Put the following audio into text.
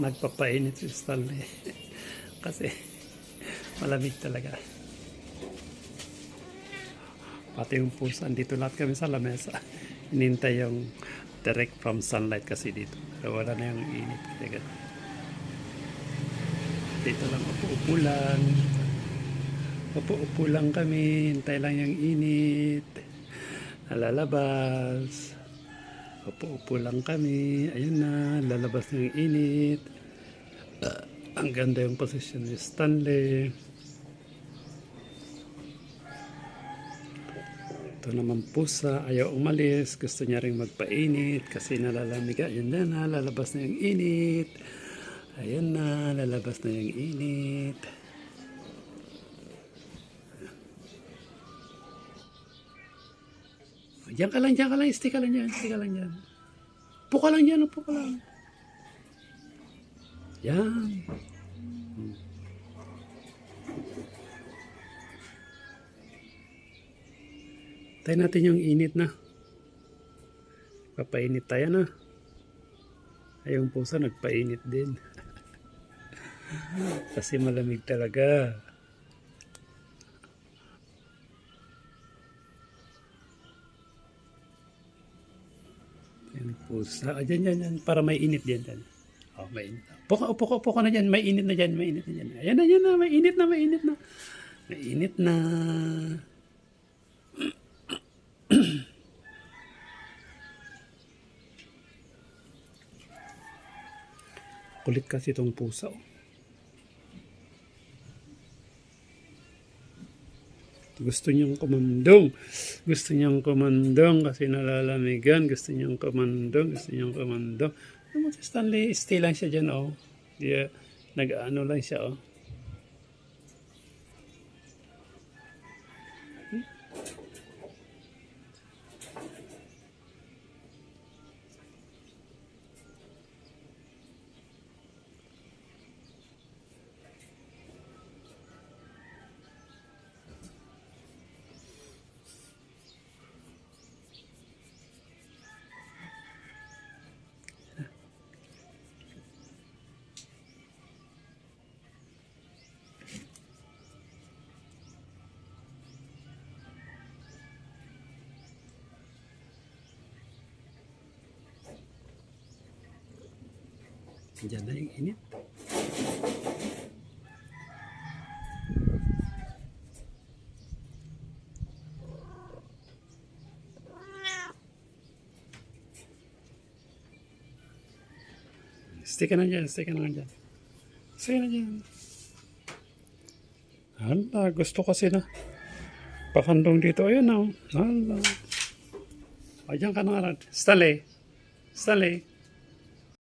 Nagpapainit si Stanley. Kasi malamig talaga. Pati yung pusa, dito lahat kami sa lamesa. Inintay yung direct from sunlight kasi dito. Pero wala na yung init. Kaya dito lang upo-upo lang. Upo-upo lang kami. Hintay lang yung init. Lalabas. Upo-upo lang kami. Ayun na, lalabas na yung init. Ang ganda yung posisyon ni Stanley. Ito naman pusa, ayaw umalis. Gusto niya rin magpainit kasi nalalamig. Ayun na, lalabas na yung init. Ayun na, lalabas na yung init. Diyan ka lang, stay ka lang dyan, Upo ka lang dyan, upo ka lang. Yan. Tayo natin yung init na. Papainit tayo na. Ay, yung pusa nagpainit din. Kasi malamig talaga. Yung pusa. Dyan. Para may init dyan. Oh, may init. Upo ka na dyan. May init na dyan. Ayan na. May init na. May init na. Kulit kasi itong pusa. Gusto niyang kumandong. Kasi nalalamigan. Gusto niyang kumandong. Naman si Stanley, stay lang siya dyan, oh. Yeah, nag-ano lang siya, oh. Diyan na yung init. Stay ka na dyan. Hala, gusto kasi na pakandong dito. Ayan na, oh. Hala. Ayan ka na. Stanley.